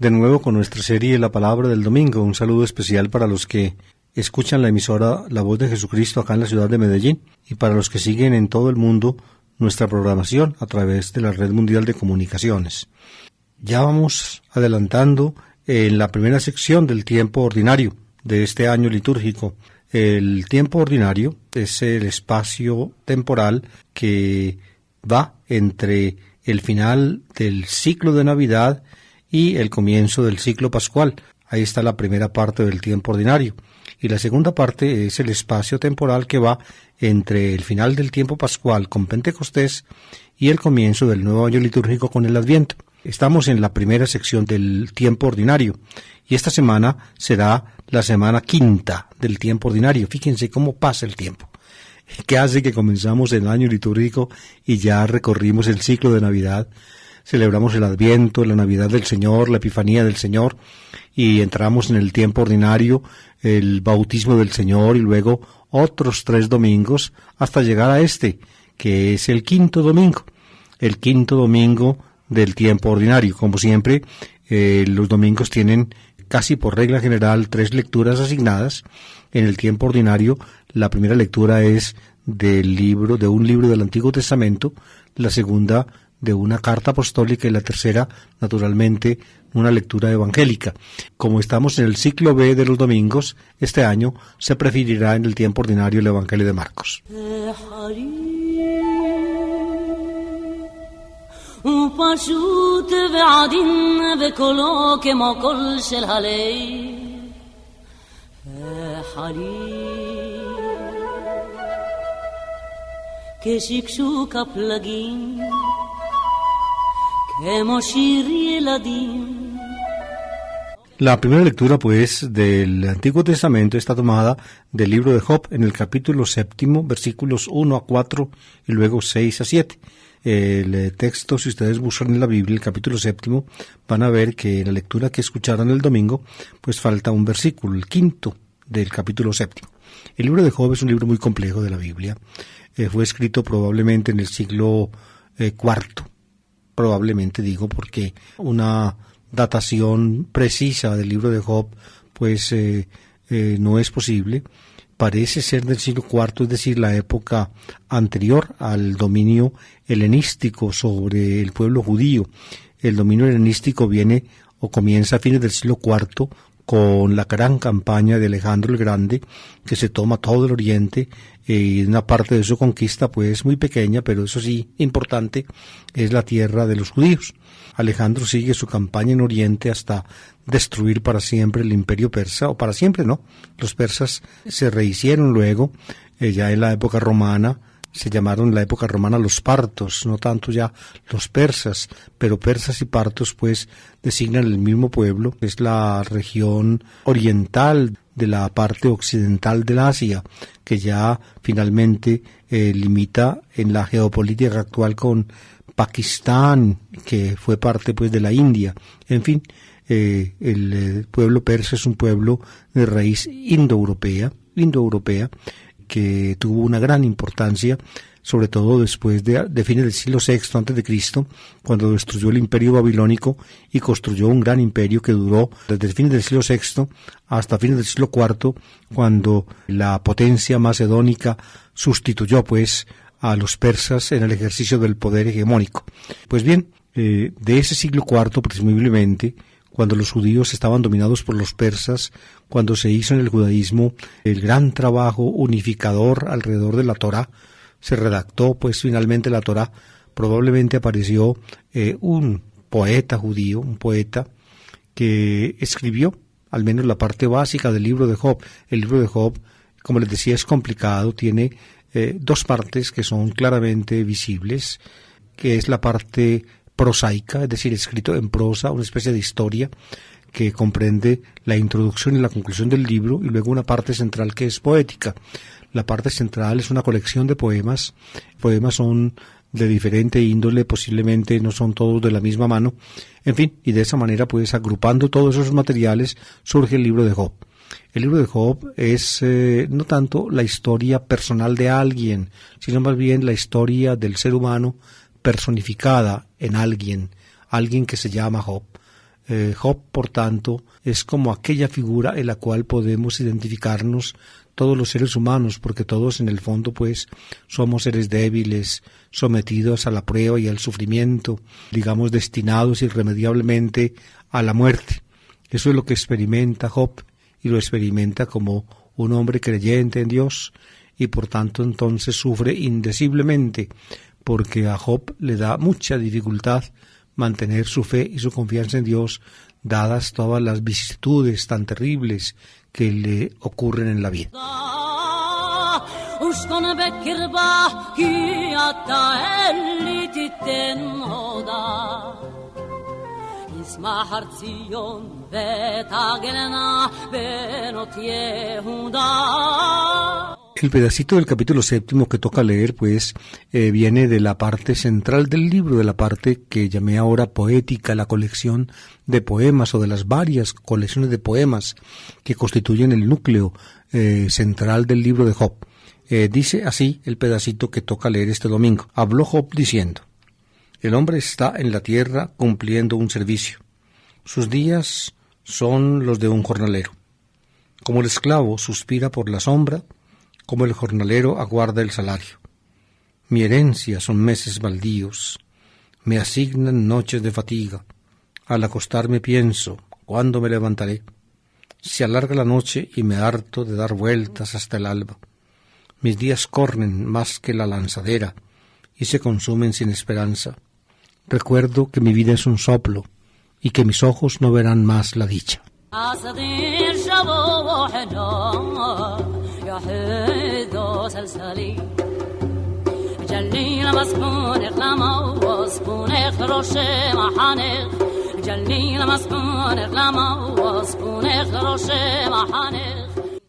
de nuevo con nuestra serie La Palabra del Domingo. Un saludo especial para los que escuchan la emisora La Voz de Jesucristo acá en la ciudad de Medellín y para los que siguen en todo el mundo nuestra programación a través de la Red Mundial de Comunicaciones. Ya vamos adelantando en la primera sección del tiempo ordinario de este año litúrgico. El tiempo ordinario es el espacio temporal que va entre el final del ciclo de Navidad y el comienzo del ciclo pascual. Ahí está la primera parte del tiempo ordinario. Y la segunda parte es el espacio temporal que va entre el final del tiempo pascual con Pentecostés y el comienzo del nuevo año litúrgico con el Adviento. Estamos en la primera sección del tiempo ordinario y esta semana será la semana quinta del tiempo ordinario. Fíjense cómo pasa el tiempo. ¿Qué hace que comenzamos el año litúrgico y ya recorrimos el ciclo de Navidad? Celebramos el Adviento, la Navidad del Señor, la Epifanía del Señor, y entramos en el tiempo ordinario, el bautismo del Señor, y luego otros 3 domingos, hasta llegar a este, que es el quinto domingo del tiempo ordinario. Como siempre, los domingos tienen casi por regla general 3 lecturas asignadas. En el tiempo ordinario, la primera lectura es de un libro del Antiguo Testamento, la segunda de una carta apostólica y la tercera, naturalmente, una lectura evangélica. Como estamos en el ciclo B de los domingos, este año se preferirá en el tiempo ordinario el Evangelio de Marcos. La primera lectura, pues, del Antiguo Testamento está tomada del libro de Job en el capítulo 7, versículos 1 a 4 y luego 6 a 7. El texto, si ustedes buscan en la Biblia, el capítulo 7, van a ver que en la lectura que escucharon el domingo, pues falta un versículo, el 5 del capítulo 7. El libro de Job es un libro muy complejo de la Biblia. Fue escrito probablemente en el siglo IV. Probablemente digo porque una datación precisa del libro de Job pues no es posible. Parece ser del siglo IV, es decir, la época anterior al dominio helenístico sobre el pueblo judío. El dominio helenístico viene o comienza a fines del siglo IV con la gran campaña de Alejandro el Grande, que se toma todo el Oriente, y una parte de su conquista pues muy pequeña, pero eso sí importante, es la tierra de los judíos. Alejandro sigue su campaña en Oriente hasta destruir para siempre el imperio persa, o para siempre no, los persas se rehicieron luego, ya en la época romana, se llamaron en la época romana los partos, no tanto ya los persas, pero persas y partos pues designan el mismo pueblo. Es la región oriental de la parte occidental del Asia, que ya finalmente limita en la geopolítica actual con Pakistán, que fue parte pues de la India. En fin, el pueblo persa es un pueblo de raíz indoeuropea, que tuvo una gran importancia, sobre todo después de fines del siglo VI a.C., cuando destruyó el imperio babilónico y construyó un gran imperio que duró desde fines del siglo VI hasta fines del siglo IV, cuando la potencia macedónica sustituyó pues a los persas en el ejercicio del poder hegemónico. Pues bien, de ese siglo IV presumiblemente, cuando los judíos estaban dominados por los persas, cuando se hizo en el judaísmo el gran trabajo unificador alrededor de la Torá, se redactó pues finalmente la Torá, probablemente apareció un poeta judío, un poeta que escribió al menos la parte básica del libro de Job. El libro de Job, como les decía, es complicado, tiene 2 partes que son claramente visibles, que es la parte prosaica, es decir, escrito en prosa, una especie de historia que comprende la introducción y la conclusión del libro, y luego una parte central que es poética. La parte central es una colección de poemas. Poemas son de diferente índole, posiblemente no son todos de la misma mano. En fin, y de esa manera, pues, agrupando todos esos materiales, surge el libro de Job. El libro de Job es no tanto la historia personal de alguien, sino más bien la historia del ser humano personificada en alguien que se llama Job. Job, por tanto, es como aquella figura en la cual podemos identificarnos todos los seres humanos, porque todos en el fondo pues somos seres débiles, sometidos a la prueba y al sufrimiento, digamos destinados irremediablemente a la muerte. Eso es lo que experimenta Job, y lo experimenta como un hombre creyente en Dios, y por tanto entonces sufre indeciblemente, porque a Job le da mucha dificultad mantener su fe y su confianza en Dios, dadas todas las vicisitudes tan terribles que le ocurren en la vida. El pedacito del capítulo 7 que toca leer, pues, viene de la parte central del libro, de la parte que llamé ahora poética, la colección de poemas o de las varias colecciones de poemas que constituyen el núcleo central del libro de Job. Dice así el pedacito que toca leer este domingo. Habló Job diciendo: el hombre está en la tierra cumpliendo un servicio. Sus días son los de un jornalero. Como el esclavo suspira por la sombra, como el jornalero aguarda el salario. Mi herencia son meses baldíos, me asignan noches de fatiga. Al acostarme pienso, ¿cuándo me levantaré? Se alarga la noche y me harto de dar vueltas hasta el alba. Mis días corren más que la lanzadera y se consumen sin esperanza. Recuerdo que mi vida es un soplo y que mis ojos no verán más la dicha.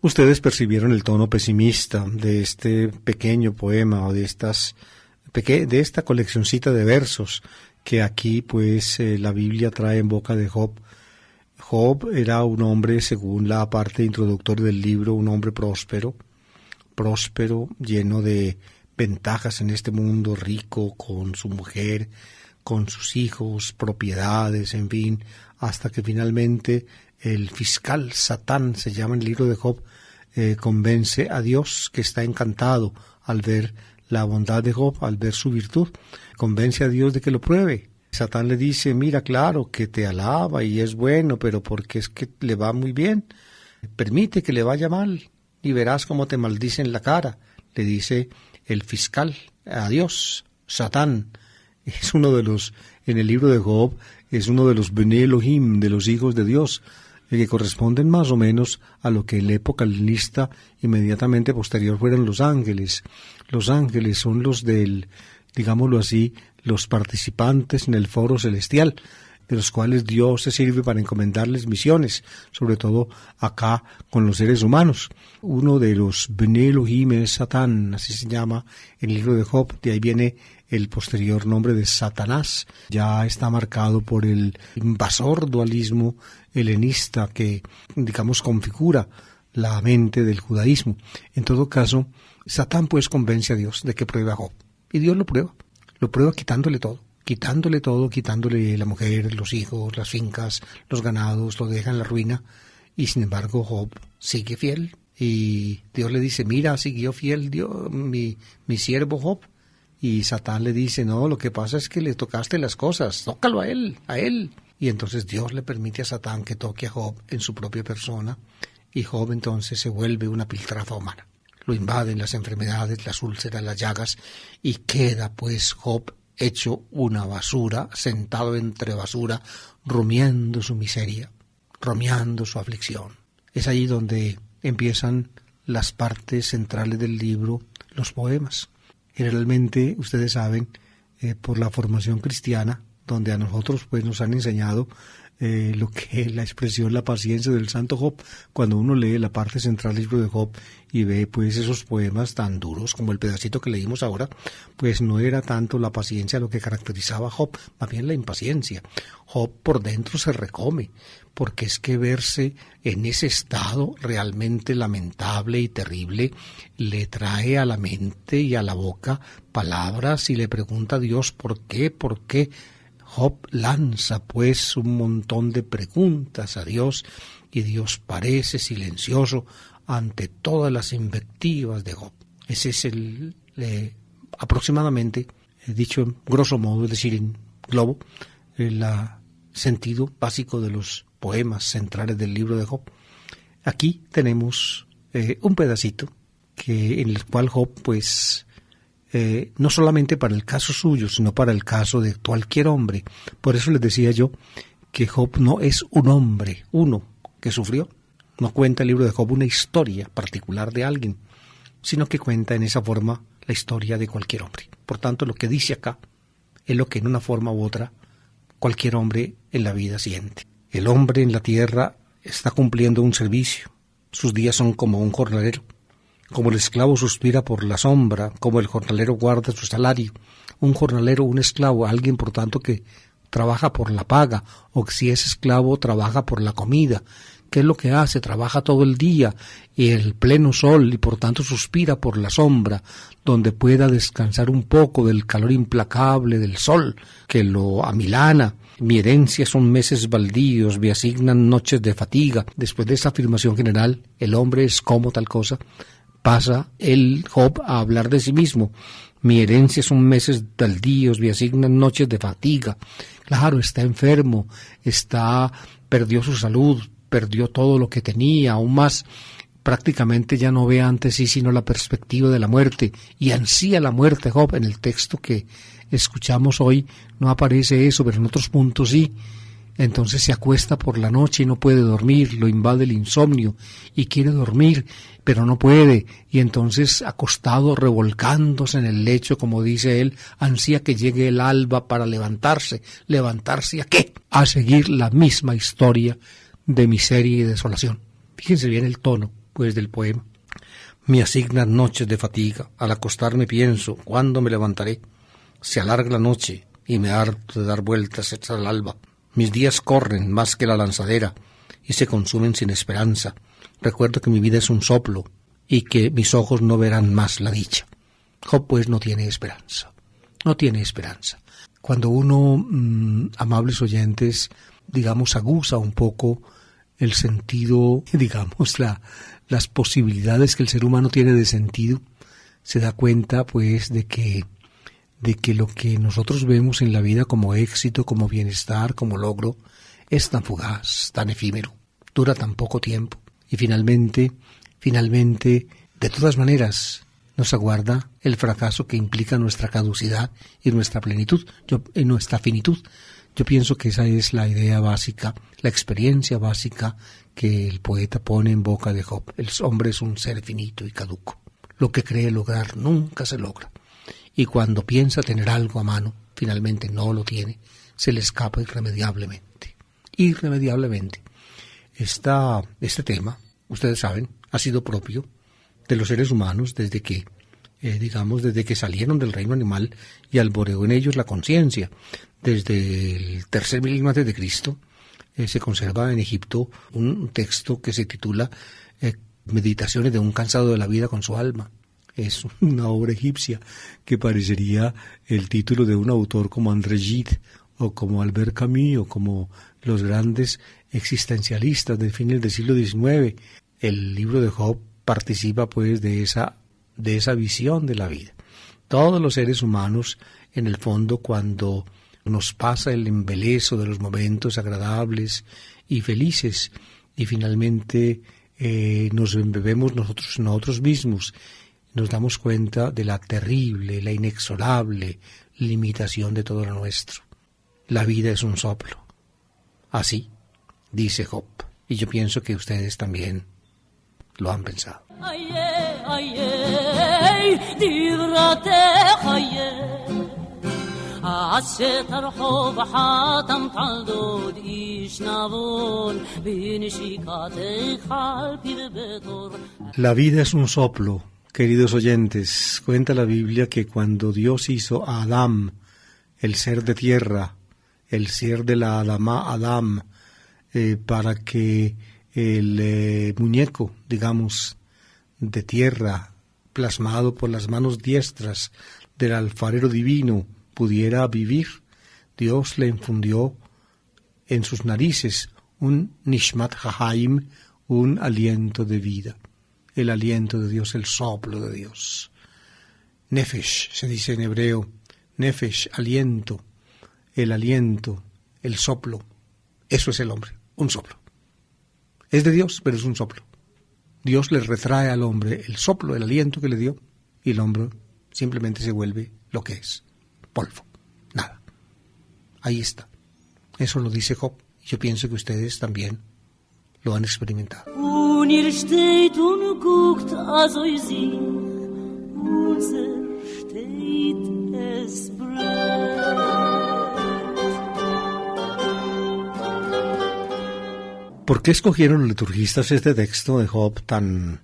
Ustedes percibieron el tono pesimista de este pequeño poema o de esta coleccioncita de versos que aquí pues la Biblia trae en boca de Job. Job era un hombre, según la parte introductoria del libro, un hombre próspero, lleno de ventajas en este mundo, rico, con su mujer, con sus hijos, propiedades, en fin, hasta que finalmente el fiscal Satán, se llama en el libro de Job, convence a Dios, que está encantado al ver la bondad de Job, al ver su virtud, convence a Dios de que lo pruebe. Satán le dice: mira, claro que te alaba y es bueno, pero porque es que le va muy bien, permite que le vaya mal y verás cómo te maldice en la cara, le dice el fiscal a Dios. Satán es uno de los, en el libro de Job, es uno de los Bnei Elohim, de los hijos de Dios, que corresponden más o menos a lo que en la época helenista inmediatamente posterior fueron los ángeles. Los ángeles son los del, digámoslo así, los participantes en el foro celestial, de los cuales Dios se sirve para encomendarles misiones, sobre todo acá con los seres humanos. Uno de los Bnei Elohim es Satán, así se llama en el libro de Job, de ahí viene el posterior nombre de Satanás. Ya está marcado por el invasor dualismo helenista que, digamos, configura la mente del judaísmo. En todo caso, Satán pues convence a Dios de que pruebe a Job, y Dios lo prueba quitándole todo, quitándole la mujer, los hijos, las fincas, los ganados, lo deja en la ruina, y sin embargo Job sigue fiel, y Dios le dice: mira, siguió fiel Dios, mi siervo Job. Y Satán le dice: no, lo que pasa es que le tocaste las cosas, tócalo a él. Y entonces Dios le permite a Satán que toque a Job en su propia persona, y Job entonces se vuelve una piltrafa humana. Lo invaden las enfermedades, las úlceras, las llagas, y queda pues Job hecho una basura, sentado entre basura, rumiando su miseria, rumiando su aflicción. Es allí donde empiezan las partes centrales del libro, los poemas. Generalmente, ustedes saben, por la formación cristiana, donde a nosotros pues nos han enseñado lo que es la expresión, la paciencia del santo Job. Cuando uno lee la parte central del libro de Job y ve pues esos poemas tan duros como el pedacito que leímos ahora, pues no era tanto la paciencia lo que caracterizaba a Job, más bien la impaciencia. Job por dentro se recome, porque es que verse en ese estado realmente lamentable y terrible le trae a la mente y a la boca palabras, y le pregunta a Dios: ¿por qué? Job lanza pues un montón de preguntas a Dios y Dios parece silencioso ante todas las invectivas de Job. Ese es aproximadamente, dicho en grosso modo, es decir, en globo, el sentido básico de los poemas centrales del libro de Job. Aquí tenemos un pedacito en el cual Job, pues, no solamente para el caso suyo, sino para el caso de cualquier hombre. Por eso les decía yo que Job no es un hombre, uno que sufrió. No cuenta el libro de Job una historia particular de alguien, sino que cuenta en esa forma la historia de cualquier hombre. Por tanto, lo que dice acá es lo que en una forma u otra cualquier hombre en la vida siente. El hombre en la tierra está cumpliendo un servicio. Sus días son como un jornalero. Como el esclavo suspira por la sombra, como el jornalero guarda su salario. Un jornalero, un esclavo, alguien por tanto que trabaja por la paga, o que si es esclavo trabaja por la comida. ¿Qué es lo que hace? Trabaja todo el día y el pleno sol y por tanto suspira por la sombra, donde pueda descansar un poco del calor implacable del sol que lo amilana. Mi herencia son meses baldíos, me asignan noches de fatiga. Después de esa afirmación general, el hombre es como tal cosa, pasa el Job a hablar de sí mismo. Mi herencia son meses baldíos, me asignan noches de fatiga. Claro, está enfermo, perdió su salud, perdió todo lo que tenía, aún más, prácticamente ya no ve ante sí sino la perspectiva de la muerte, y ansía la muerte Job. En el texto que escuchamos hoy no aparece eso, pero en otros puntos sí. Entonces se acuesta por la noche y no puede dormir, lo invade el insomnio y quiere dormir, pero no puede, y entonces acostado, revolcándose en el lecho, como dice él, ansía que llegue el alba para levantarse. ¿Levantarse a qué? A seguir la misma historia de miseria y desolación. Fíjense bien el tono, pues, del poema. Me asignan noches de fatiga, al acostarme pienso, ¿cuándo me levantaré? Se alarga la noche y me harto de dar vueltas hasta el alba. Mis días corren más que la lanzadera y se consumen sin esperanza. Recuerdo que mi vida es un soplo y que mis ojos no verán más la dicha. Job, pues, no tiene esperanza. No tiene esperanza. Cuando uno, amables oyentes, digamos, aguza un poco el sentido, digamos, las posibilidades que el ser humano tiene de sentido, se da cuenta, pues, de que lo que nosotros vemos en la vida como éxito, como bienestar, como logro, es tan fugaz, tan efímero, dura tan poco tiempo, y finalmente, de todas maneras, nos aguarda el fracaso que implica nuestra caducidad y nuestra plenitud, nuestra finitud. Yo pienso que esa es la idea básica, la experiencia básica que el poeta pone en boca de Job. El hombre es un ser finito y caduco. Lo que cree lograr nunca se logra. Y cuando piensa tener algo a mano, finalmente no lo tiene, se le escapa irremediablemente. Irremediablemente. Este tema, ustedes saben, ha sido propio de los seres humanos desde que salieron del reino animal y alboreó en ellos la conciencia. Desde el 3.000 milenio antes de Cristo se conserva en Egipto un texto que se titula Meditaciones de un cansado de la vida con su alma. Es una obra egipcia que parecería el título de un autor como André Gide o como Albert Camus o como los grandes existencialistas de fines del siglo XIX. El libro de Job participa pues de esa visión de la vida. Todos los seres humanos, en el fondo, cuando nos pasa el embeleso de los momentos agradables y felices y finalmente nos embebemos nosotros mismos, nos damos cuenta de la terrible, la inexorable limitación de todo lo nuestro. La vida es un soplo. Así dice Job. Y yo pienso que ustedes también lo han pensado. La vida es un soplo. Queridos oyentes, cuenta la Biblia que cuando Dios hizo a Adán, el ser de tierra, el ser de la Adamá Adam, para que el muñeco, digamos, de tierra, plasmado por las manos diestras del alfarero divino, pudiera vivir, Dios le infundió en sus narices un Nishmat Haim, un aliento de vida. El aliento de Dios, el soplo de Dios. Nefesh, se dice en hebreo. Nefesh, aliento. El aliento, el soplo. Eso es el hombre, un soplo. Es de Dios, pero es un soplo. Dios le retrae al hombre el soplo, el aliento que le dio, y el hombre simplemente se vuelve lo que es, polvo, nada. Ahí está. Eso lo dice Job, y yo pienso que ustedes también lo han experimentado. ¿Por qué escogieron los liturgistas este texto de Job tan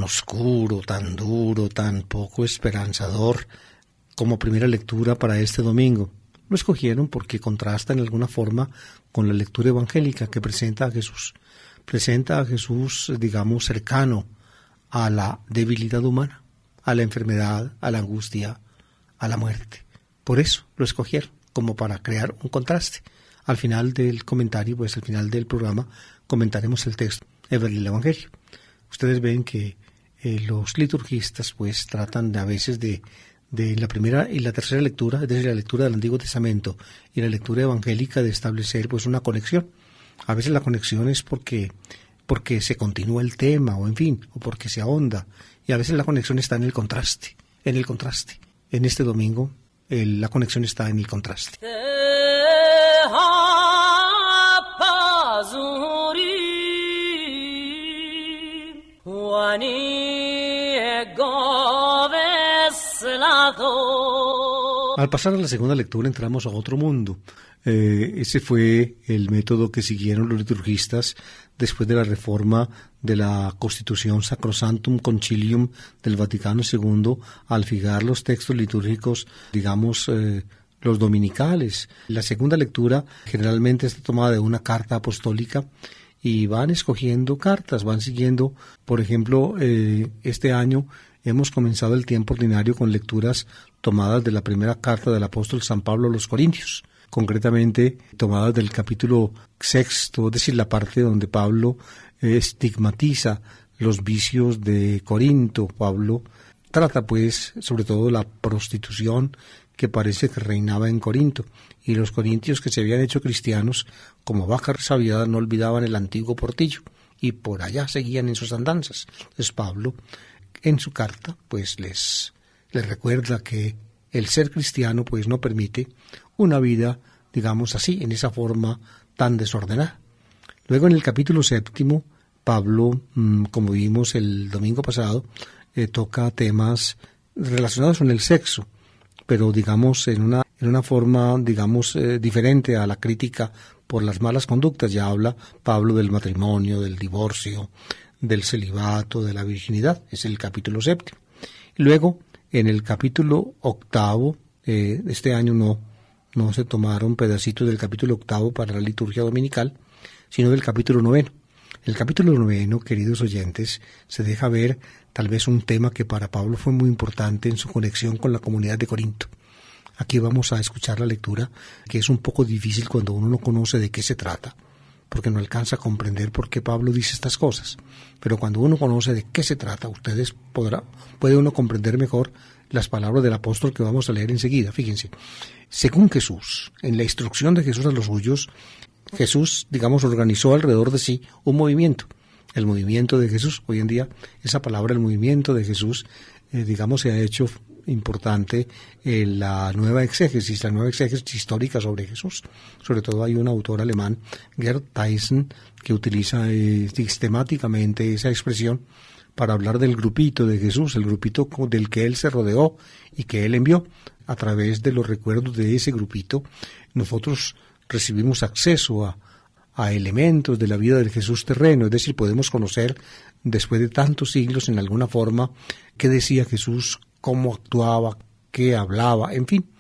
oscuro, tan duro, tan poco esperanzador como primera lectura para este domingo? Lo escogieron porque contrasta en alguna forma con la lectura evangélica que presenta a Jesús. Presenta a Jesús, digamos, cercano a la debilidad humana, a la enfermedad, a la angustia, a la muerte. Por eso lo escogieron, como para crear un contraste. Al final del comentario, pues al final del programa, comentaremos el texto del Evangelio. Ustedes ven que los liturgistas pues tratan a veces de la primera y la tercera lectura, es decir, la lectura del Antiguo Testamento y la lectura evangélica, de establecer pues una conexión. A veces la conexión es porque se continúa el tema, o en fin, o porque se ahonda, y a veces la conexión está en el contraste. En este domingo la conexión está en el contraste. Al pasar a la segunda lectura entramos a otro mundo. Ese fue el método que siguieron los liturgistas después de la reforma de la Constitución Sacrosanctum Concilium del Vaticano II, al fijar los textos litúrgicos, digamos, los dominicales. La segunda lectura generalmente está tomada de una carta apostólica y van escogiendo cartas, van siguiendo, por ejemplo, este año hemos comenzado el tiempo ordinario con lecturas tomadas de la primera carta del apóstol San Pablo a los Corintios, concretamente tomadas del capítulo 6, es decir, la parte donde Pablo estigmatiza los vicios de Corinto. Pablo trata pues sobre todo la prostitución que parece que reinaba en Corinto, y los corintios, que se habían hecho cristianos como vaca resabiada, no olvidaban el antiguo portillo y por allá seguían en sus andanzas. Entonces Pablo en su carta pues les recuerda que el ser cristiano pues no permite una vida, digamos así, en esa forma tan desordenada. Luego en el capítulo 7, Pablo, como vimos el domingo pasado, toca temas relacionados con el sexo, pero digamos en una forma, digamos, diferente a la crítica por las malas conductas. Ya habla Pablo del matrimonio, del divorcio, del celibato, de la virginidad. Es el capítulo 7. Luego, en el capítulo 8, este año no se tomaron pedacitos del capítulo 8 para la liturgia dominical, sino del capítulo 9. El capítulo 9, queridos oyentes, se deja ver tal vez un tema que para Pablo fue muy importante en su conexión con la comunidad de Corinto. Aquí vamos a escuchar la lectura, que es un poco difícil cuando uno no conoce de qué se trata, porque no alcanza a comprender por qué Pablo dice estas cosas. Pero cuando uno conoce de qué se trata, puede uno comprender mejor las palabras del apóstol que vamos a leer enseguida. Fíjense, según Jesús, en la instrucción de Jesús a los suyos, Jesús, digamos, organizó alrededor de sí un movimiento. El movimiento de Jesús, hoy en día, esa palabra, el movimiento de Jesús, digamos, se ha hecho importante la nueva exégesis histórica sobre Jesús. Sobre todo hay un autor alemán, Gerd Theissen, que utiliza sistemáticamente esa expresión para hablar del grupito de Jesús, el grupito del que él se rodeó y que él envió. A través de los recuerdos de ese grupito, nosotros recibimos acceso a elementos de la vida del Jesús terreno, es decir, podemos conocer después de tantos siglos en alguna forma qué decía Jesús, cómo actuaba, qué hablaba, en fin.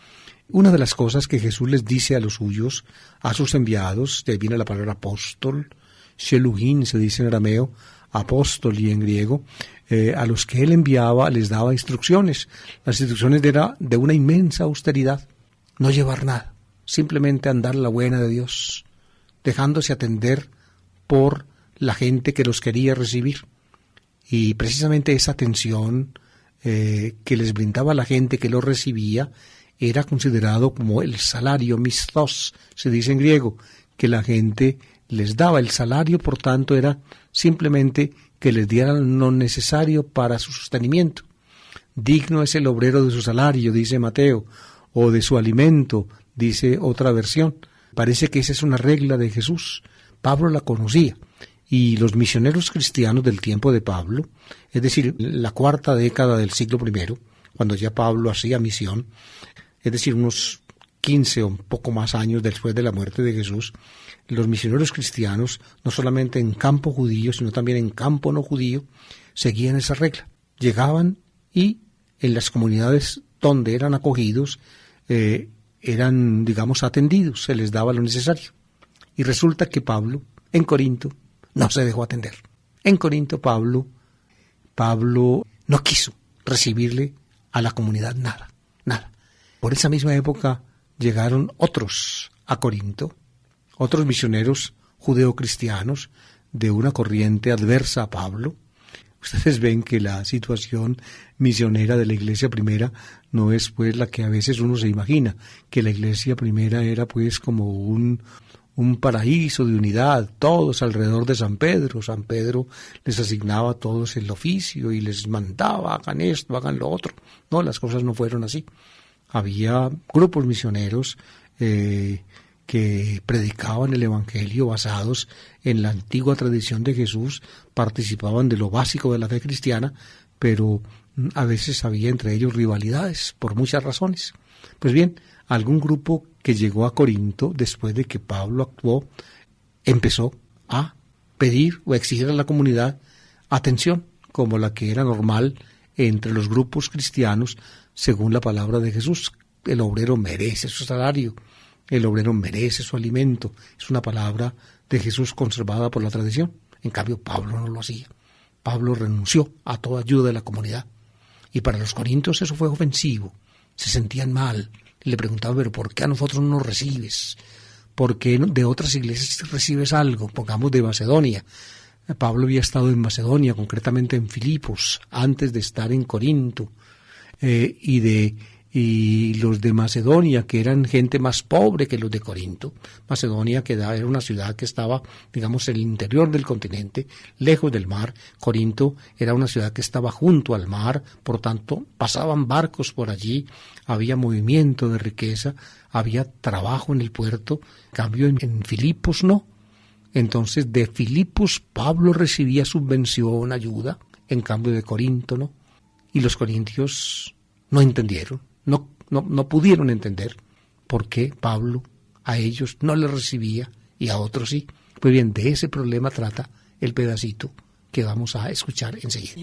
Una de las cosas que Jesús les dice a los suyos, a sus enviados, de ahí viene la palabra apóstol, sheluhin se dice en arameo, apóstol y en griego, a los que él enviaba les daba instrucciones. Las instrucciones eran de una inmensa austeridad, no llevar nada, simplemente andar la buena de Dios, dejándose atender por la gente que los quería recibir. Y precisamente esa atención que les brindaba la gente que los recibía era considerado como el salario, misthos, se dice en griego, que la gente les daba el salario, por tanto era simplemente que les dieran lo necesario para su sostenimiento. Digno es el obrero de su salario, dice Mateo, o de su alimento, dice otra versión. Parece que esa es una regla de Jesús. Pablo la conocía. Y los misioneros cristianos del tiempo de Pablo, es decir, la cuarta década del siglo I, cuando ya Pablo hacía misión, es decir, unos 15 o un poco más años después de la muerte de Jesús, los misioneros cristianos, no solamente en campo judío, sino también en campo no judío, seguían esa regla. Llegaban y en las comunidades donde eran acogidos, eran, digamos, atendidos, se les daba lo necesario. Y resulta que Pablo, en Corinto, no se dejó atender. En Corinto Pablo no quiso recibirle a la comunidad nada. Por esa misma época llegaron otros a Corinto, otros misioneros judeocristianos de una corriente adversa a Pablo. Ustedes ven que la situación misionera de la iglesia primera no es pues la que a veces uno se imagina, que la iglesia primera era pues como un paraíso de unidad, todos alrededor de San Pedro. San Pedro les asignaba a todos el oficio y les mandaba, hagan esto, hagan lo otro. No, las cosas no fueron así. Había grupos misioneros que predicaban el Evangelio basados en la antigua tradición de Jesús, participaban de lo básico de la fe cristiana, pero a veces había entre ellos rivalidades por muchas razones. Pues bien, algún grupo que llegó a Corinto después de que Pablo actuó, empezó a pedir o exigir a la comunidad atención, como la que era normal entre los grupos cristianos, según la palabra de Jesús. El obrero merece su salario, el obrero merece su alimento. Es una palabra de Jesús conservada por la tradición. En cambio, Pablo no lo hacía. Pablo renunció a toda ayuda de la comunidad. Y para los corintios eso fue ofensivo. Se sentían mal. Le preguntaban, pero ¿por qué a nosotros no nos recibes? ¿Por qué de otras iglesias recibes algo? Pongamos de Macedonia. Pablo había estado en Macedonia, concretamente en Filipos, antes de estar en Corinto. Y los de Macedonia, que eran gente más pobre que los de Corinto. Macedonia era una ciudad que estaba, digamos, en el interior del continente, lejos del mar. Corinto era una ciudad que estaba junto al mar, por tanto, pasaban barcos por allí, había movimiento de riqueza, había trabajo en el puerto. En cambio, en Filipos no. Entonces, de Filipos Pablo recibía subvención, ayuda, en cambio de Corinto no. Y los corintios no entendieron. No pudieron entender por qué Pablo a ellos no les recibía y a otros sí. Pues bien, de ese problema trata el pedacito que vamos a escuchar enseguida.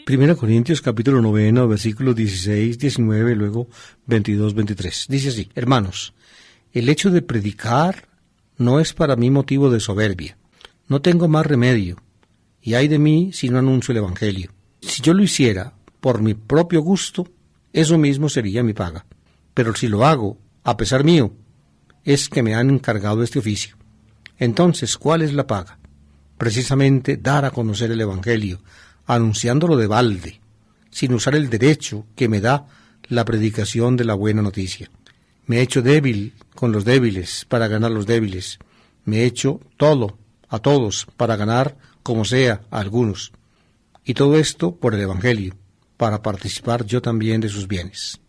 Primera Corintios capítulo 9, versículos 16, 19, luego 22, 23. Dice así: hermanos, el hecho de predicar no es para mí motivo de soberbia. No tengo más remedio, y ay de mí si no anuncio el Evangelio. Si yo lo hiciera por mi propio gusto, eso mismo sería mi paga. Pero si lo hago a pesar mío, es que me han encargado este oficio. Entonces, ¿cuál es la paga? Precisamente dar a conocer el Evangelio, anunciándolo de balde, sin usar el derecho que me da la predicación de la buena noticia. Me he hecho débil con los débiles para ganar los débiles. Me he hecho todo a todos para ganar, como sea, a algunos. Y todo esto por el Evangelio, para participar yo también de sus bienes.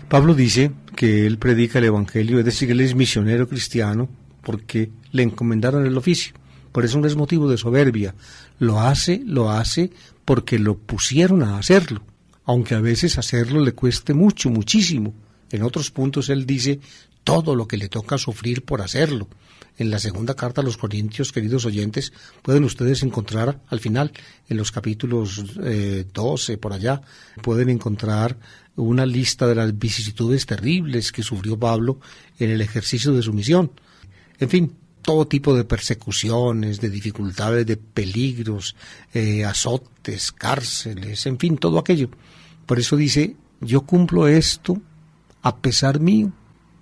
Pablo dice que él predica el Evangelio, es decir, que él es misionero cristiano porque le encomendaron el oficio. Por eso no es motivo de soberbia. Lo hace porque lo pusieron a hacerlo, aunque a veces hacerlo le cueste mucho, muchísimo. En otros puntos él dice, todo lo que le toca sufrir por hacerlo. En la segunda carta a los Corintios, queridos oyentes, pueden ustedes encontrar al final, en los capítulos 12, por allá, pueden encontrar una lista de las vicisitudes terribles que sufrió Pablo en el ejercicio de su misión. En fin, todo tipo de persecuciones, de dificultades, de peligros, azotes, cárceles, en fin, todo aquello. Por eso dice, yo cumplo esto a pesar mío.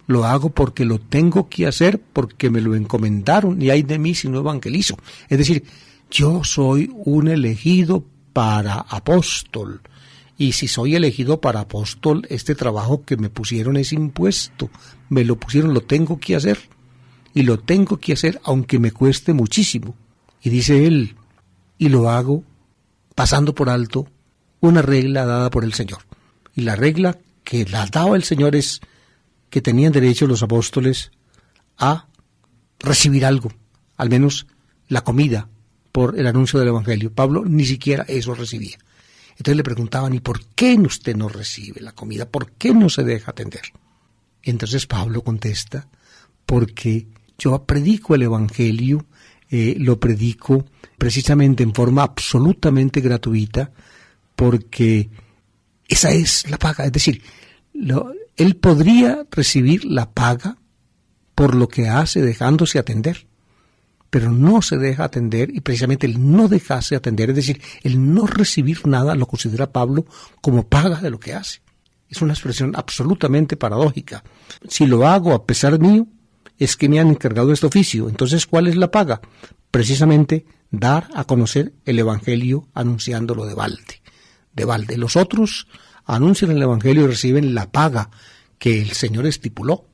Lo hago porque lo tengo que hacer, porque me lo encomendaron, y ay de mí si no evangelizo. Es decir, yo soy un elegido para apóstol, y si soy elegido para apóstol, este trabajo que me pusieron es impuesto, me lo pusieron, lo tengo que hacer, y lo tengo que hacer aunque me cueste muchísimo. Y dice él, y lo hago pasando por alto una regla dada por el Señor. Y la regla que la daba el Señor es que tenían derecho los apóstoles a recibir algo, al menos la comida, por el anuncio del Evangelio. Pablo ni siquiera eso recibía. Entonces le preguntaban, ¿y por qué usted no recibe la comida? ¿Por qué no se deja atender? Entonces Pablo contesta, porque yo predico el Evangelio, lo predico precisamente en forma absolutamente gratuita, porque esa es la paga, es decir, él podría recibir la paga por lo que hace dejándose atender, pero no se deja atender, y precisamente el no dejarse atender, es decir, el no recibir nada, lo considera Pablo como paga de lo que hace. Es una expresión absolutamente paradójica. Si lo hago a pesar mío, es que me han encargado este oficio. Entonces, ¿cuál es la paga? Precisamente dar a conocer el Evangelio anunciándolo de balde. De balde. Los otros anuncian el Evangelio y reciben la paga que el Señor estipuló.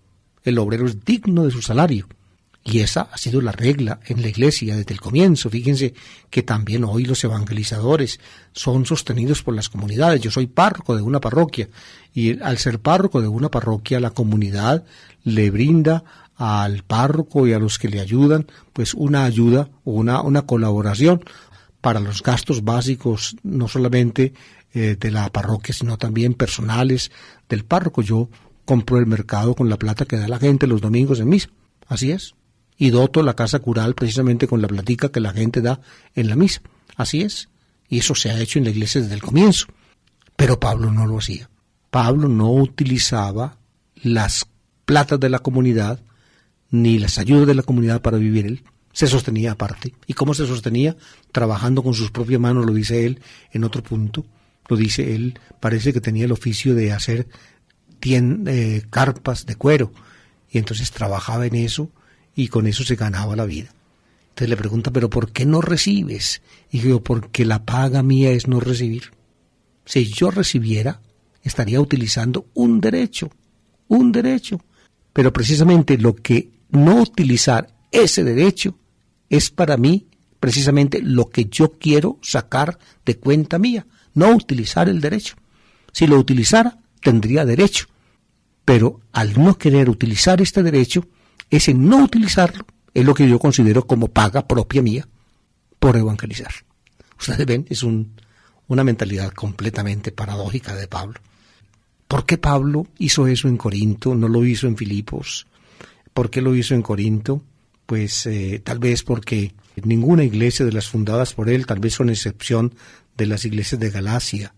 El obrero es digno de su salario. Y esa ha sido la regla en la iglesia desde el comienzo. Fíjense que también hoy los evangelizadores son sostenidos por las comunidades. Yo soy párroco de una parroquia, y al ser párroco de una parroquia, la comunidad le brinda al párroco y a los que le ayudan, pues una ayuda o una colaboración para los gastos básicos, no solamente de la parroquia, sino también personales del párroco. Yo compro el mercado con la plata que da la gente los domingos en misa. Así es. Y doto la casa cural precisamente con la platica que la gente da en la misa. Así es. Y eso se ha hecho en la iglesia desde el comienzo. Pero Pablo no lo hacía. Pablo no utilizaba las platas de la comunidad ni las ayudas de la comunidad para vivir. Él se sostenía aparte. ¿Y cómo se sostenía? Trabajando con sus propias manos, lo dice él en otro punto. Lo dice él, parece que tenía el oficio de hacer carpas de cuero. Y entonces trabajaba en eso, y con eso se ganaba la vida. Entonces le pregunta, ¿pero por qué no recibes? Y digo, porque la paga mía es no recibir. Si yo recibiera, estaría utilizando un derecho. Pero precisamente lo que no utilizar ese derecho es para mí precisamente lo que yo quiero sacar de cuenta mía, no utilizar el derecho. Si lo utilizara, tendría derecho. Pero al no querer utilizar este derecho, ese no utilizarlo es lo que yo considero como paga propia mía por evangelizar. Ustedes ven, es una mentalidad completamente paradójica de Pablo. ¿Por qué Pablo hizo eso en Corinto? ¿No lo hizo en Filipos? ¿Por qué lo hizo en Corinto? Pues tal vez porque ninguna iglesia de las fundadas por él, tal vez con excepción de las iglesias de Galacia,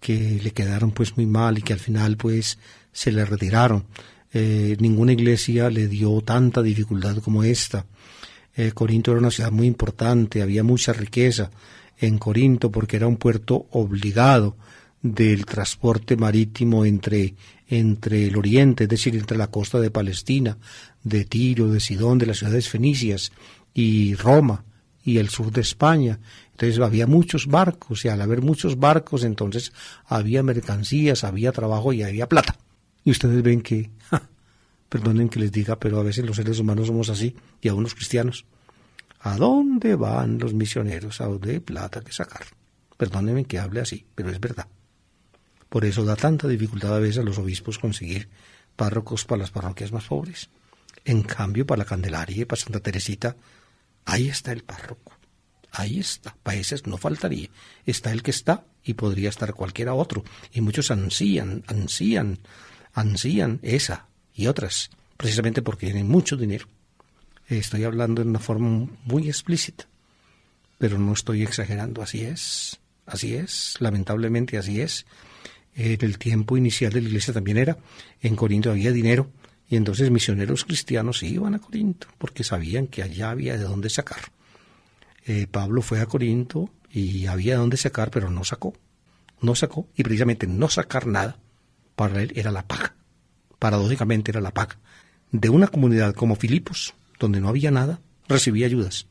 que le quedaron pues muy mal y que al final pues se le retiraron. Ninguna iglesia le dio tanta dificultad como esta. Corinto era una ciudad muy importante, había mucha riqueza en Corinto porque era un puerto obligado del transporte marítimo entre el oriente, es decir, entre la costa de Palestina, de Tiro, de Sidón, de las ciudades fenicias y Roma y el sur de España. Entonces había muchos barcos, y al haber muchos barcos entonces había mercancías, había trabajo y había plata. Y ustedes ven que, perdonen que les diga, pero a veces los seres humanos somos así, y aún los cristianos. ¿A dónde van los misioneros? ¿A dónde hay plata que sacar? Perdónenme que hable así, pero es verdad. Por eso da tanta dificultad a veces a los obispos conseguir párrocos para las parroquias más pobres. En cambio, para la Candelaria y para Santa Teresita, ahí está el párroco. Ahí está, para ese no faltaría. Está el que está y podría estar cualquiera otro. Y muchos ansían esa y otras precisamente porque tienen mucho dinero. Estoy hablando de una forma muy explícita, pero no estoy exagerando, así es, lamentablemente así es. En el tiempo inicial de la iglesia también era, en Corinto había dinero, y entonces misioneros cristianos iban a Corinto, porque sabían que allá había de dónde sacar. Pablo fue a Corinto y había de dónde sacar, pero no sacó, y precisamente no sacar nada, para él era la paga, paradójicamente era la paga. De una comunidad como Filipos, donde no había nada, recibía ayudas.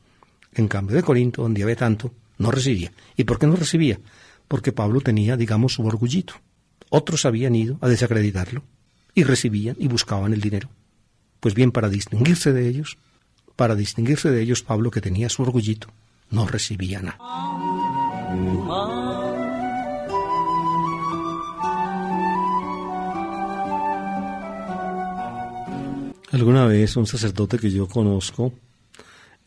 En cambio de Corinto, donde había tanto, no recibía. ¿Y por qué no recibía? Porque Pablo tenía, digamos, su orgullito. Otros habían ido a desacreditarlo y recibían y buscaban el dinero. Pues bien, para distinguirse de ellos, Pablo, que tenía su orgullito, no recibía nada. Alguna vez un sacerdote que yo conozco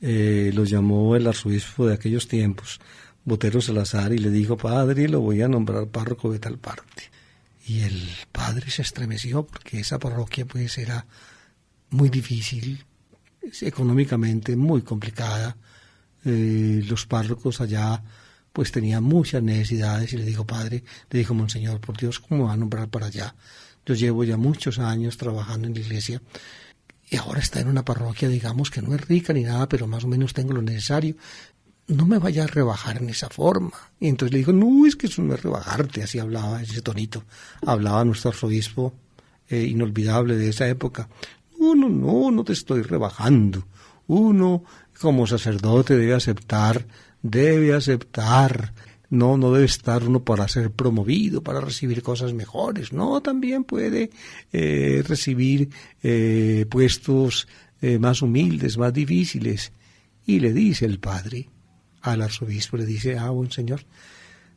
lo llamó el arzobispo de aquellos tiempos, Botero Salazar, y le dijo: padre, lo voy a nombrar párroco de tal parte. Y el padre se estremeció porque esa parroquia pues era muy difícil, económicamente muy complicada. Los párrocos allá pues tenían muchas necesidades, y le dijo: padre, le dijo: monseñor, por Dios, ¿cómo va a nombrar para allá? Yo llevo ya muchos años trabajando en la iglesia y ahora está en una parroquia, digamos, que no es rica ni nada, pero más o menos tengo lo necesario. No me vaya a rebajar en esa forma. Y entonces le dijo: no, es que eso no es rebajarte. Así hablaba, ese tonito. Hablaba nuestro arzobispo inolvidable de esa época. No te estoy rebajando. Uno, como sacerdote, debe aceptar. No debe estar uno para ser promovido, para recibir cosas mejores. No, también puede recibir puestos más humildes, más difíciles. Y le dice el padre al arzobispo, le dice: buen señor,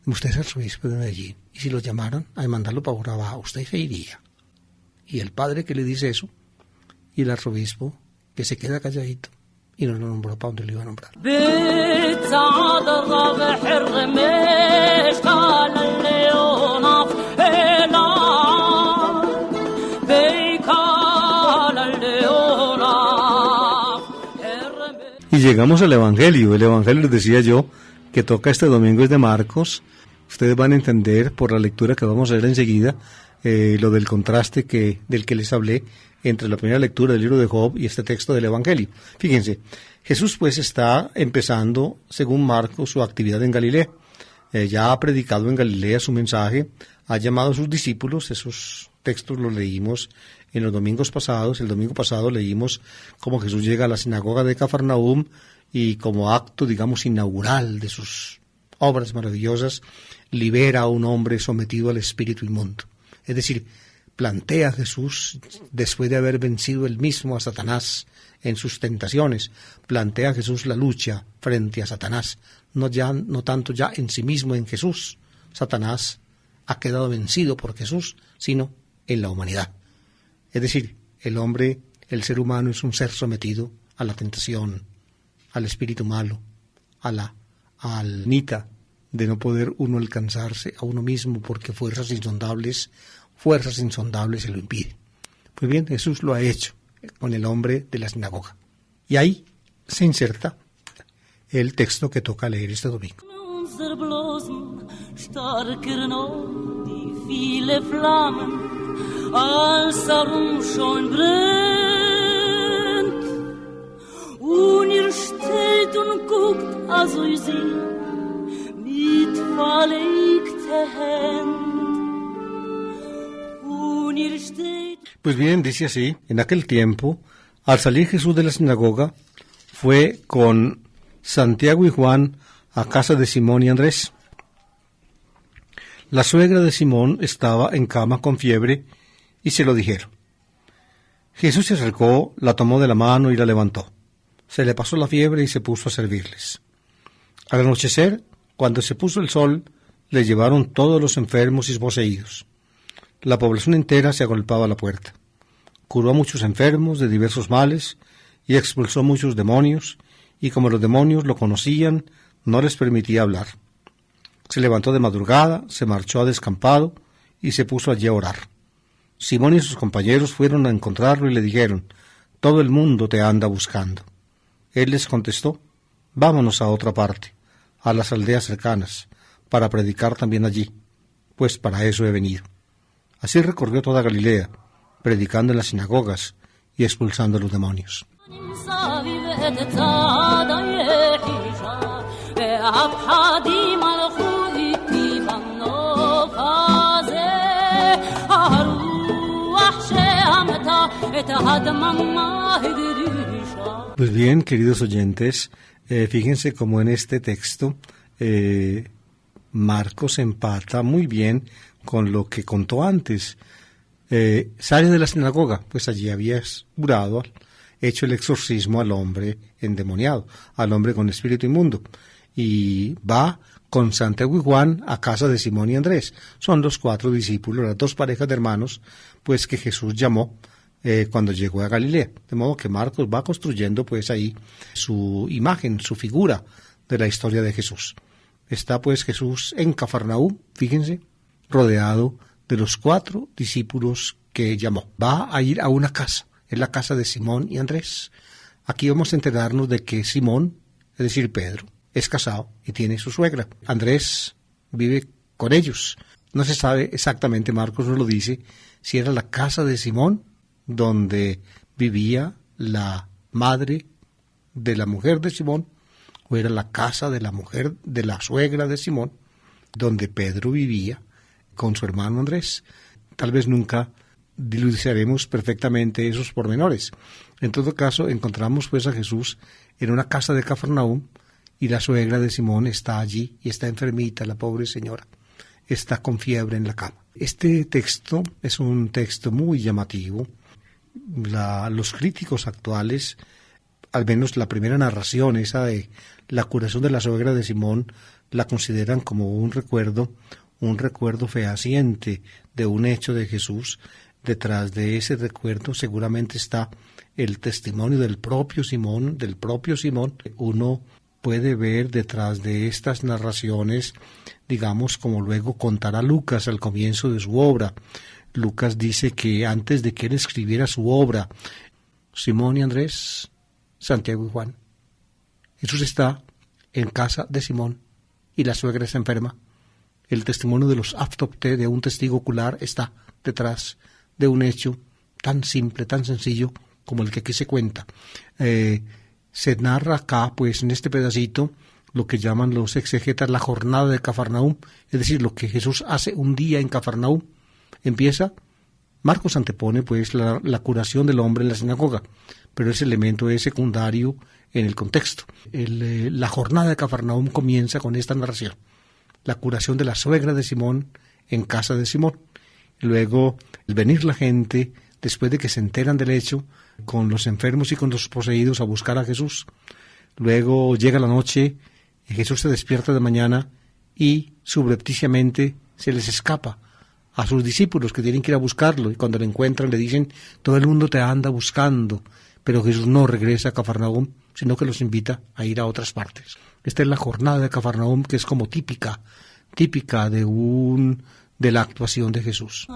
usted es arzobispo de Medellín, y si lo llamaran a mandarlo para Urabá, usted se iría. Y el padre que le dice eso, y el arzobispo que se queda calladito, y no lo nombró para donde lo iba a nombrar. Y llegamos al Evangelio. El Evangelio, les decía yo, que toca este domingo es de Marcos. Ustedes van a entender por la lectura que vamos a ver enseguida lo del contraste del que les hablé entre la primera lectura del libro de Job y este texto del Evangelio. Fíjense, Jesús pues está empezando, según Marcos, su actividad en Galilea. Ya ha predicado en Galilea su mensaje, ha llamado a sus discípulos. Esos textos los leímos en los domingos pasados. El domingo pasado leímos cómo Jesús llega a la sinagoga de Cafarnaúm y como acto, digamos, inaugural de sus obras maravillosas, libera a un hombre sometido al espíritu inmundo. Es decir, plantea a Jesús, después de haber vencido él mismo a Satanás en sus tentaciones, plantea a Jesús la lucha frente a Satanás, no tanto ya en sí mismo, en Jesús. Satanás ha quedado vencido por Jesús, sino en la humanidad. Es decir, el ser humano es un ser sometido a la tentación, al espíritu malo, al nita de no poder uno alcanzarse a uno mismo porque fuerzas insondables se lo impiden. Pues bien, Jesús lo ha hecho con el hombre de la sinagoga. Y ahí se inserta el texto que toca leer este domingo. Pues bien, dice así: en aquel tiempo, al salir Jesús de la sinagoga, fue con Santiago y Juan a casa de Simón y Andrés. La suegra de Simón estaba en cama con fiebre y se lo dijeron. Jesús se acercó, la tomó de la mano y la levantó. Se le pasó la fiebre y se puso a servirles. Al anochecer, cuando se puso el sol, le llevaron todos los enfermos y poseídos. La población entera se agolpaba a la puerta. Curó a muchos enfermos de diversos males y expulsó muchos demonios, y como los demonios lo conocían, no les permitía hablar. Se levantó de madrugada, se marchó a descampado y se puso allí a orar. Simón y sus compañeros fueron a encontrarlo y le dijeron: todo el mundo te anda buscando. Él les contestó: vámonos a otra parte, a las aldeas cercanas, para predicar también allí, pues para eso he venido. Así recorrió toda Galilea, predicando en las sinagogas y expulsando a los demonios. Pues bien, queridos oyentes, fíjense cómo en este texto Marcos empata muy bien con lo que contó antes. Sale de la sinagoga, pues allí había jurado, hecho el exorcismo al hombre endemoniado, al hombre con espíritu inmundo, y va con Santiago y Juan a casa de Simón y Andrés. Son los 4 discípulos, las 2 parejas de hermanos, pues que Jesús llamó cuando llegó a Galilea. De modo que Marcos va construyendo pues ahí su imagen, su figura de la historia de Jesús. Está pues Jesús en Cafarnaúm, fíjense, rodeado de los 4 discípulos que llamó. Va a ir a una casa, es la casa de Simón y Andrés. Aquí vamos a enterarnos de que Simón, es decir, Pedro, es casado y tiene su suegra. Andrés vive con ellos. No se sabe exactamente, Marcos no lo dice, si era la casa de Simón, donde vivía la madre de la mujer de Simón, o era la casa de la mujer de la suegra de Simón, donde Pedro vivía con su hermano Andrés. Tal vez nunca dilucidaremos perfectamente esos pormenores. En todo caso, encontramos pues a Jesús en una casa de Cafarnaúm, y la suegra de Simón está allí y está enfermita, la pobre señora. Está con fiebre en la cama. Este texto es un texto muy llamativo. Los críticos actuales, al menos la primera narración, esa de la curación de la suegra de Simón, la consideran como un recuerdo fehaciente de un hecho de Jesús. Detrás de ese recuerdo seguramente está el testimonio del propio Simón. Uno puede ver detrás de estas narraciones, digamos, como luego contará Lucas al comienzo de su obra. Lucas dice que antes de que él escribiera su obra, Simón y Andrés, Santiago y Juan. Jesús está en casa de Simón y la suegra está enferma. El testimonio de los автопте, de un testigo ocular, está detrás de un hecho tan simple, tan sencillo como el que aquí se cuenta. Se narra acá, pues en este pedacito, lo que llaman los exegetas la jornada de Cafarnaúm, es decir, lo que Jesús hace un día en Cafarnaúm. Empieza, Marcos antepone pues la curación del hombre en la sinagoga, pero ese elemento es secundario en el contexto. La jornada de Cafarnaúm comienza con esta narración, la curación de la suegra de Simón en casa de Simón. Luego, el venir la gente, después de que se enteran del hecho, con los enfermos y con los poseídos a buscar a Jesús. Luego llega la noche, y Jesús se despierta de mañana y subrepticiamente se les escapa a sus discípulos que tienen que ir a buscarlo, y cuando lo encuentran le dicen: todo el mundo te anda buscando. Pero Jesús no regresa a Cafarnaúm, sino que los invita a ir a otras partes. Esta es la jornada de Cafarnaúm, que es como típica de la actuación de Jesús.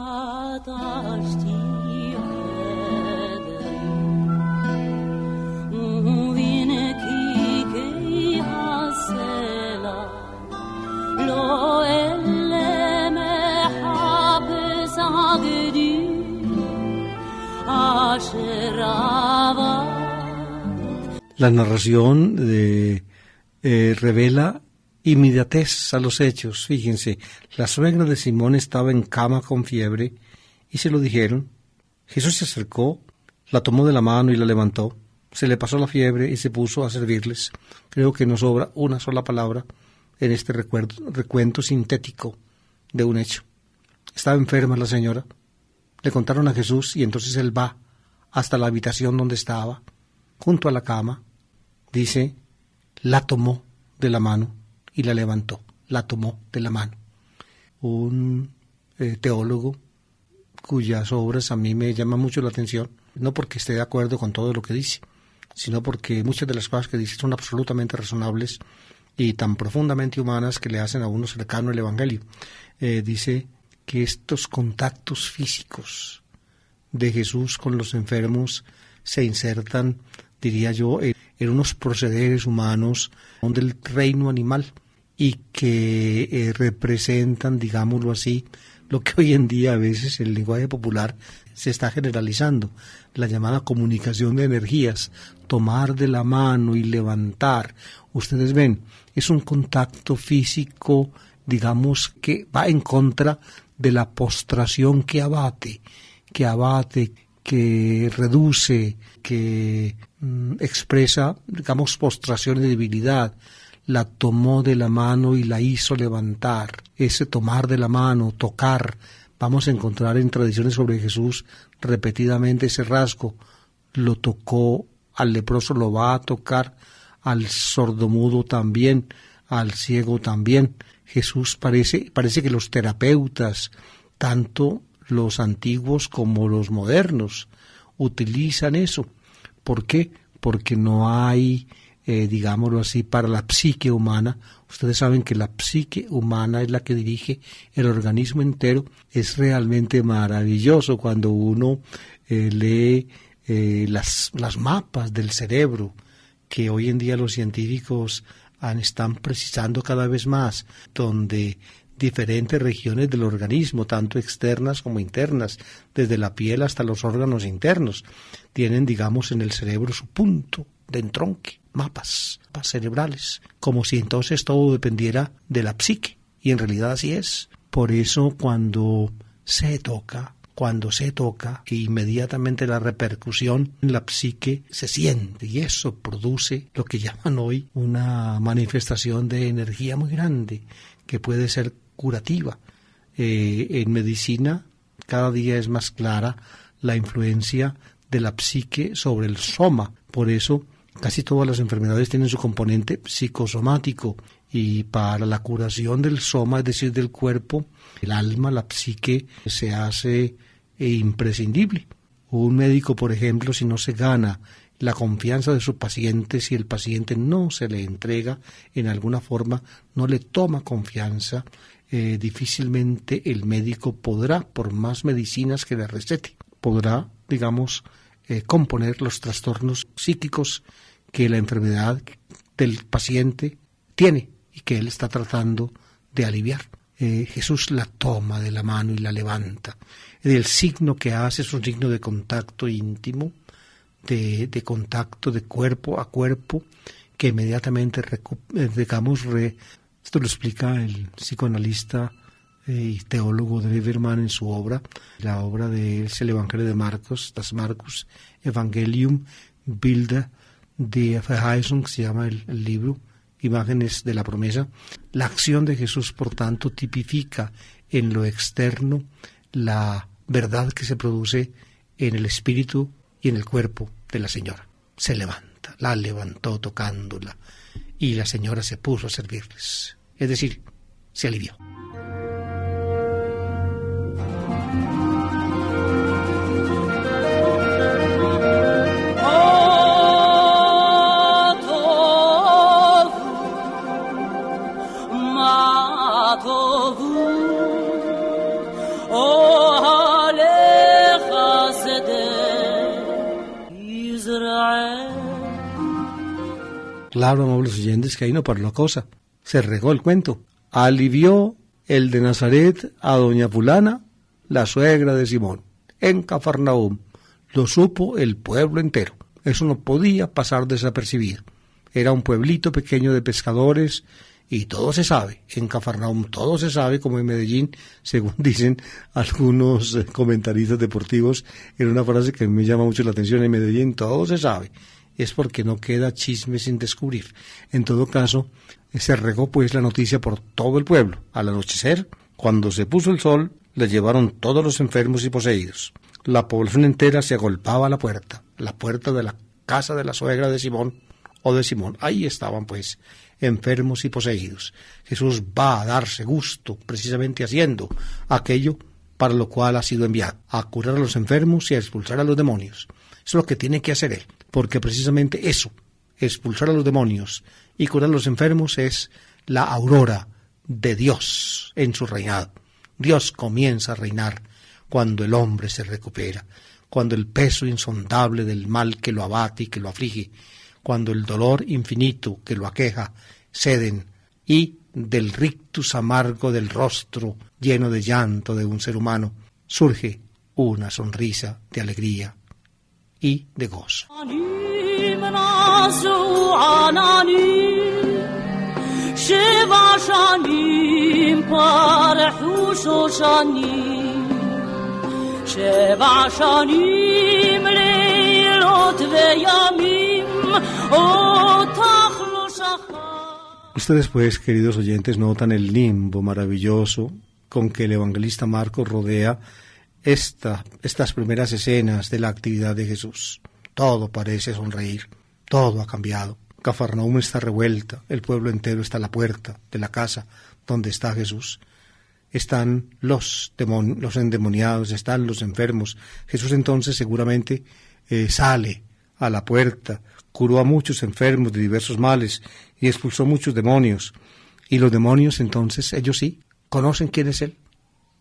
La narración revela inmediatez a los hechos. Fíjense, la suegra de Simón estaba en cama con fiebre y se lo dijeron. Jesús se acercó, la tomó de la mano y la levantó. Se le pasó la fiebre y se puso a servirles. Creo que nos sobra una sola palabra en este recuento sintético de un hecho. Estaba enferma la señora. Le contaron a Jesús y entonces él va hasta la habitación donde estaba, junto a la cama. Dice, la tomó de la mano y la levantó. La tomó de la mano. Un teólogo cuyas obras a mí me llaman mucho la atención, no porque esté de acuerdo con todo lo que dice, sino porque muchas de las cosas que dice son absolutamente razonables y tan profundamente humanas que le hacen a uno cercano el Evangelio. Dice que estos contactos físicos de Jesús con los enfermos se insertan, diría yo, en unos procederes humanos del reino animal y que representan, digámoslo así, lo que hoy en día a veces en el lenguaje popular se está generalizando, la llamada comunicación de energías, tomar de la mano y levantar. Ustedes ven, es un contacto físico, digamos, que va en contra de la postración que abate, que reduce, que expresa, digamos, postración de debilidad. La tomó de la mano y la hizo levantar. Ese tomar de la mano, tocar, vamos a encontrar en tradiciones sobre Jesús repetidamente ese rasgo. Lo tocó al leproso, lo va a tocar al sordomudo también, al ciego también. Jesús parece que los terapeutas, tanto los antiguos como los modernos, utilizan eso. ¿Por qué? Porque no hay, digámoslo así, para la psique humana. Ustedes saben que la psique humana es la que dirige el organismo entero. Es realmente maravilloso cuando uno lee las mapas del cerebro, que hoy en día los científicos están precisando cada vez más, donde diferentes regiones del organismo, tanto externas como internas, desde la piel hasta los órganos internos, tienen, digamos, en el cerebro su punto de entronque, mapas cerebrales, como si entonces todo dependiera de la psique, y en realidad así es. Por eso cuando se toca, inmediatamente la repercusión en la psique se siente, y eso produce lo que llaman hoy una manifestación de energía muy grande, que puede ser curativa. En medicina cada día es más clara la influencia de la psique sobre el soma. Por eso casi todas las enfermedades tienen su componente psicosomático, y para la curación del soma, es decir, del cuerpo, el alma, la psique, se hace imprescindible. Un médico, por ejemplo, si no se gana la confianza de su paciente, si el paciente no se le entrega en alguna forma, no le toma confianza, difícilmente el médico podrá, por más medicinas que le recete, podrá, digamos, componer los trastornos psíquicos que la enfermedad del paciente tiene y que él está tratando de aliviar. Jesús la toma de la mano y la levanta. El signo que hace es un signo de contacto íntimo, de contacto de cuerpo a cuerpo, que inmediatamente, esto lo explica el psicoanalista y teólogo Drevermann en su obra, la obra de él es el Evangelio de Marcos, das Marcus Evangelium, Bilder der Verheißung, se llama el libro, Imágenes de la promesa. La acción de Jesús, por tanto, tipifica en lo externo la verdad que se produce en el espíritu y en el cuerpo de la señora. Se levanta, la levantó tocándola, y la señora se puso a servirles. Es decir, se alivió. Claro, amables oyentes, que ahí no paró la cosa. Se regó el cuento. Alivió el de Nazaret a doña fulana, la suegra de Simón, en Cafarnaúm. Lo supo el pueblo entero. Eso no podía pasar desapercibido. Era un pueblito pequeño de pescadores y todo se sabe. En Cafarnaúm todo se sabe, como en Medellín, según dicen algunos comentaristas deportivos, en una frase que me llama mucho la atención: en Medellín todo se sabe. Es porque no queda chisme sin descubrir. En todo caso, se regó pues la noticia por todo el pueblo. Al anochecer, cuando se puso el sol, le llevaron todos los enfermos y poseídos. La población entera se agolpaba a la puerta de la casa de la suegra de Simón o de Simón. Ahí estaban pues enfermos y poseídos. Jesús va a darse gusto precisamente haciendo aquello para lo cual ha sido enviado, a curar a los enfermos y a expulsar a los demonios. Eso es lo que tiene que hacer él, porque precisamente eso, expulsar a los demonios y curar a los enfermos, es la aurora de Dios en su reinado. Dios comienza a reinar cuando el hombre se recupera, cuando el peso insondable del mal que lo abate y que lo aflige, cuando el dolor infinito que lo aqueja ceden, y del rictus amargo del rostro lleno de llanto de un ser humano surge una sonrisa de alegría y de gozo. Ustedes pues, queridos oyentes, notan el limbo maravilloso con que el evangelista Marcos rodea estas primeras escenas de la actividad de Jesús. Todo parece sonreír, todo ha cambiado. Cafarnaúm está revuelta, el pueblo entero está a la puerta de la casa donde está Jesús. Están los endemoniados, están los enfermos. Jesús entonces seguramente sale a la puerta, curó a muchos enfermos de diversos males y expulsó muchos demonios. Y los demonios entonces, ellos sí, conocen quién es Él.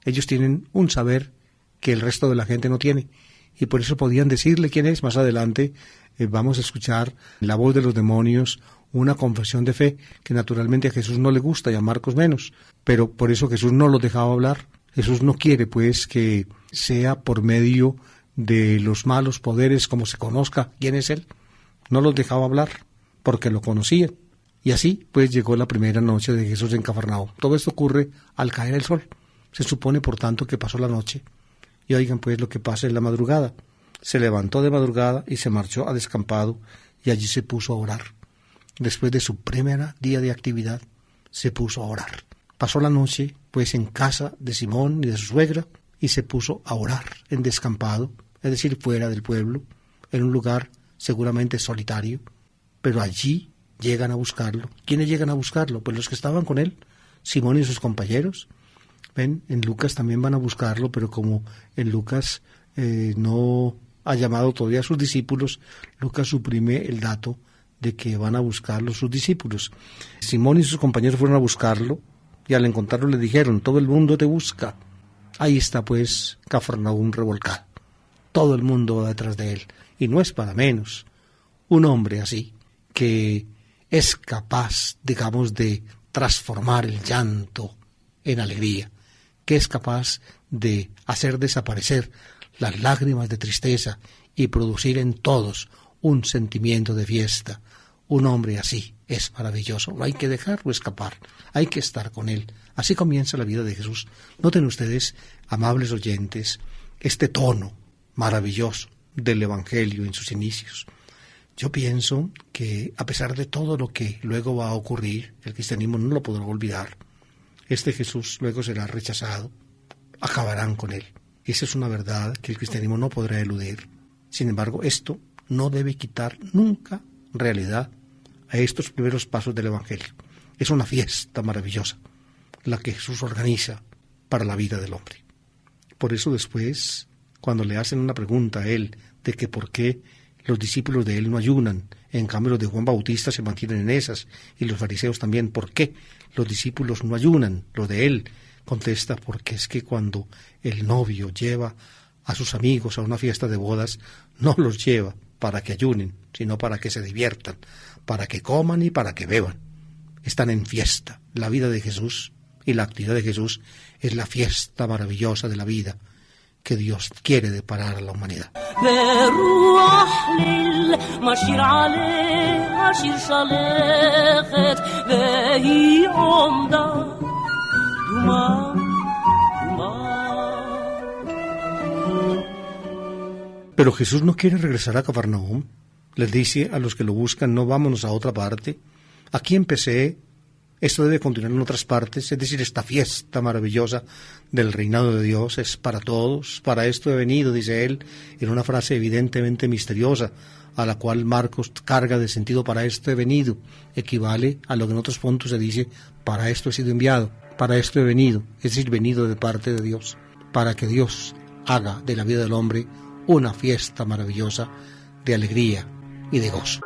Ellos tienen un saber que el resto de la gente no tiene. Y por eso podían decirle quién es. Más adelante vamos a escuchar en la voz de los demonios una confesión de fe que naturalmente a Jesús no le gusta y a Marcos menos. Pero por eso Jesús no los dejaba hablar. Jesús no quiere pues que sea por medio de los malos poderes como se conozca quién es Él. No los dejaba hablar porque lo conocían. Y así pues llegó la primera noche de Jesús en Cafarnaúm. Todo esto ocurre al caer el sol. Se supone por tanto que pasó la noche. Y oigan pues lo que pasa en la madrugada. Se levantó de madrugada y se marchó a descampado y allí se puso a orar. Después de su primer día de actividad, se puso a orar. Pasó la noche pues en casa de Simón y de su suegra y se puso a orar en descampado, es decir, fuera del pueblo, en un lugar seguramente solitario, pero allí llegan a buscarlo. ¿Quiénes llegan a buscarlo? Pues los que estaban con él, Simón y sus compañeros. Ven, en Lucas también van a buscarlo, pero como en Lucas no ha llamado todavía a sus discípulos, Lucas suprime el dato de que van a buscarlo sus discípulos. Simón y sus compañeros fueron a buscarlo y al encontrarlo le dijeron: todo el mundo te busca. Ahí está pues Cafarnaúm revolcado. Todo el mundo va detrás de él. Y no es para menos. Un hombre así, que es capaz, digamos, de transformar el llanto en alegría, que es capaz de hacer desaparecer las lágrimas de tristeza y producir en todos un sentimiento de fiesta. Un hombre así es maravilloso, no hay que dejarlo escapar, hay que estar con él. Así comienza la vida de Jesús. Noten ustedes, amables oyentes, este tono maravilloso del Evangelio en sus inicios. Yo pienso que a pesar de todo lo que luego va a ocurrir, el cristianismo no lo podrá olvidar. Este Jesús luego será rechazado, acabarán con él. Esa es una verdad que el cristianismo no podrá eludir. Sin embargo, esto no debe quitar nunca realidad a estos primeros pasos del Evangelio. Es una fiesta maravillosa la que Jesús organiza para la vida del hombre. Por eso después, cuando le hacen una pregunta a él de que por qué los discípulos de él no ayunan, en cambio los de Juan Bautista se mantienen en esas, y los fariseos también, ¿por qué los discípulos no ayunan? Los de él contesta: porque es que cuando el novio lleva a sus amigos a una fiesta de bodas, no los lleva para que ayunen, sino para que se diviertan, para que coman y para que beban. Están en fiesta. La vida de Jesús y la actividad de Jesús es la fiesta maravillosa de la vida que Dios quiere deparar a la humanidad. Pero Jesús no quiere regresar a Cafarnaúm. Les dice a los que lo buscan: no, vámonos a otra parte. Aquí empecé, esto debe continuar en otras partes. Es decir, esta fiesta maravillosa del reinado de Dios es para todos. Para esto he venido, dice él, en una frase evidentemente misteriosa, a la cual Marcos carga de sentido: para esto he venido. Equivale a lo que en otros puntos se dice: para esto he sido enviado, para esto he venido. Es decir, venido de parte de Dios, para que Dios haga de la vida del hombre una fiesta maravillosa de alegría y de gozo.